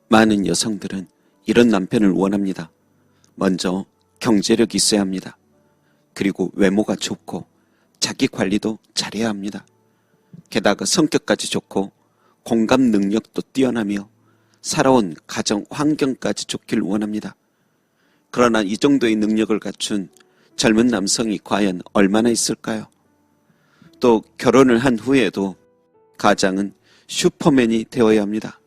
많은 여성들은 이런 남편을 원합니다. 먼저 경제력이 있어야 합니다. 그리고 외모가 좋고 자기 관리도 잘해야 합니다. 게다가 성격까지 좋고 공감 능력도 뛰어나며 살아온 가정 환경까지 좋기를 원합니다. 그러나 이 정도의 능력을 갖춘 젊은 남성이 과연 얼마나 있을까요? 또 결혼을 한 후에도 가장은 슈퍼맨이 되어야 합니다.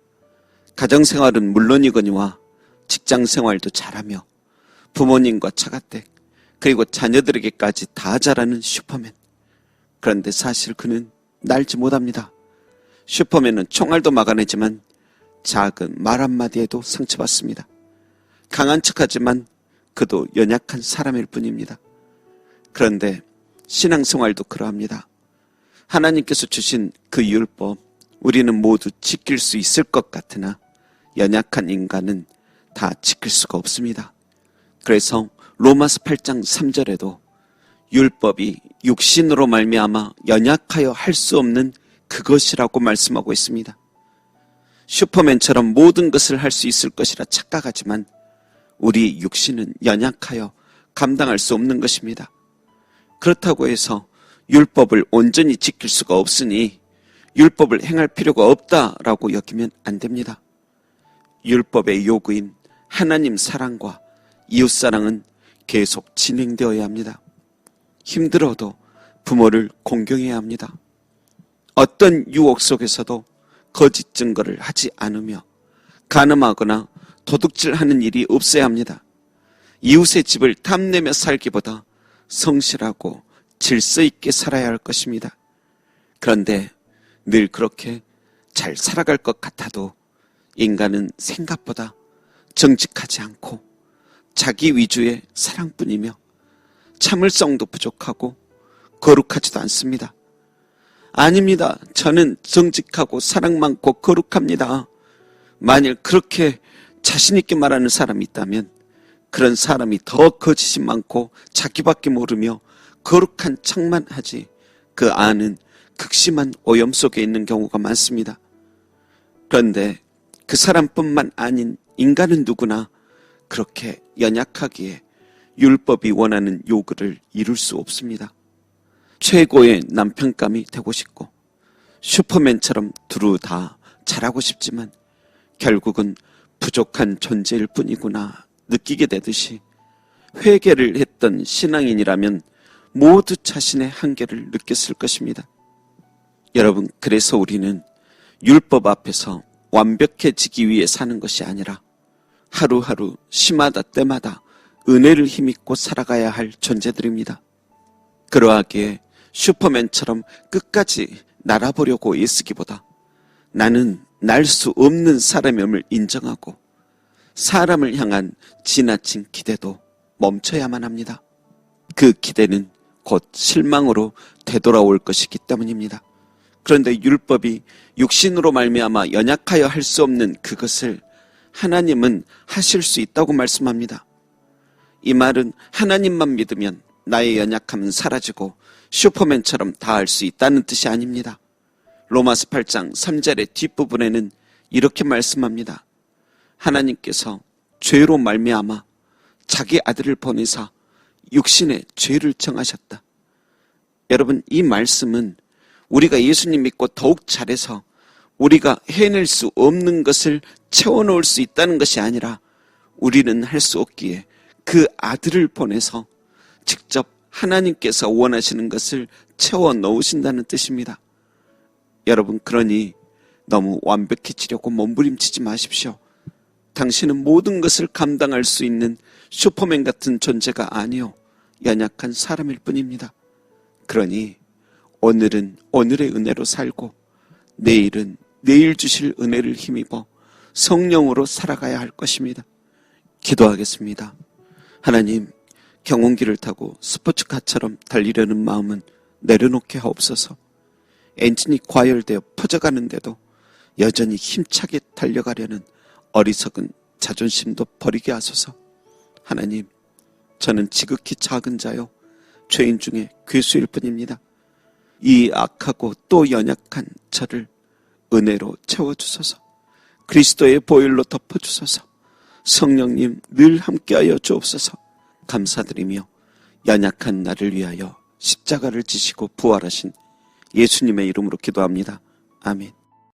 가정생활은 물론이거니와 직장생활도 잘하며 부모님과 처가댁 그리고 자녀들에게까지 다 잘하는 슈퍼맨. 그런데 사실 그는 날지 못합니다. 슈퍼맨은 총알도 막아내지만 작은 말 한마디에도 상처받습니다. 강한 척하지만 그도 연약한 사람일 뿐입니다. 그런데 신앙생활도 그러합니다. 하나님께서 주신 그 율법 우리는 모두 지킬 수 있을 것 같으나 연약한 인간은 다 지킬 수가 없습니다. 그래서 로마서 8장 3절에도 율법이 육신으로 말미암아 연약하여 할 수 없는 그것이라고 말씀하고 있습니다. 슈퍼맨처럼 모든 것을 할 수 있을 것이라 착각하지만 우리 육신은 연약하여 감당할 수 없는 것입니다. 그렇다고 해서 율법을 온전히 지킬 수가 없으니 율법을 행할 필요가 없다라고 여기면 안 됩니다. 율법의 요구인 하나님 사랑과 이웃사랑은 계속 진행되어야 합니다. 힘들어도 부모를 공경해야 합니다. 어떤 유혹 속에서도 거짓 증거를 하지 않으며 간음하거나 도둑질하는 일이 없어야 합니다. 이웃의 집을 탐내며 살기보다 성실하고 질서 있게 살아야 할 것입니다. 그런데 늘 그렇게 잘 살아갈 것 같아도 인간은 생각보다 정직하지 않고 자기 위주의 사랑뿐이며 참을성도 부족하고 거룩하지도 않습니다. 아닙니다. 저는 정직하고 사랑 많고 거룩합니다. 만일 그렇게 자신 있게 말하는 사람이 있다면 그런 사람이 더 거짓이 많고 자기밖에 모르며 거룩한 척만 하지 그 안은 극심한 오염 속에 있는 경우가 많습니다. 그런데 그 사람뿐만 아닌 인간은 누구나 그렇게 연약하기에 율법이 원하는 요구를 이룰 수 없습니다. 최고의 남편감이 되고 싶고 슈퍼맨처럼 두루 다 잘하고 싶지만 결국은 부족한 존재일 뿐이구나 느끼게 되듯이 회개를 했던 신앙인이라면 모두 자신의 한계를 느꼈을 것입니다. 여러분, 그래서 우리는 율법 앞에서 완벽해지기 위해 사는 것이 아니라 하루하루 시마다 때마다 은혜를 힘입고 살아가야 할 존재들입니다. 그러하기에 슈퍼맨처럼 끝까지 날아보려고 애쓰기보다 나는 날 수 없는 사람임을 인정하고 사람을 향한 지나친 기대도 멈춰야만 합니다. 그 기대는 곧 실망으로 되돌아올 것이기 때문입니다. 그런데 율법이 육신으로 말미암아 연약하여 할 수 없는 그것을 하나님은 하실 수 있다고 말씀합니다. 이 말은 하나님만 믿으면 나의 연약함은 사라지고 슈퍼맨처럼 다 할 수 있다는 뜻이 아닙니다. 로마서 8장 3절의 뒷부분에는 이렇게 말씀합니다. 하나님께서 죄로 말미암아 자기 아들을 보내사 육신의 죄를 정하셨다. 여러분, 이 말씀은 우리가 예수님 믿고 더욱 잘해서 우리가 해낼 수 없는 것을 채워놓을 수 있다는 것이 아니라 우리는 할 수 없기에 그 아들을 보내서 직접 하나님께서 원하시는 것을 채워 넣으신다는 뜻입니다. 여러분, 그러니 너무 완벽해지려고 몸부림치지 마십시오. 당신은 모든 것을 감당할 수 있는 슈퍼맨 같은 존재가 아니요 연약한 사람일 뿐입니다. 그러니 오늘은 오늘의 은혜로 살고 내일은 내일 주실 은혜를 힘입어 성령으로 살아가야 할 것입니다. 기도하겠습니다. 하나님, 경운기를 타고 스포츠카처럼 달리려는 마음은 내려놓게 하옵소서. 엔진이 과열되어 퍼져가는데도 여전히 힘차게 달려가려는 어리석은 자존심도 버리게 하소서. 하나님, 저는 지극히 작은 자요 죄인 중에 괴수일 뿐입니다. 이 악하고 또 연약한 저를 은혜로 채워주소서. 그리스도의 보혈로 덮어주소서. 성령님 늘 함께하여 주옵소서. 감사드리며 연약한 나를 위하여 십자가를 지시고 부활하신 예수님의 이름으로 기도합니다. 아멘.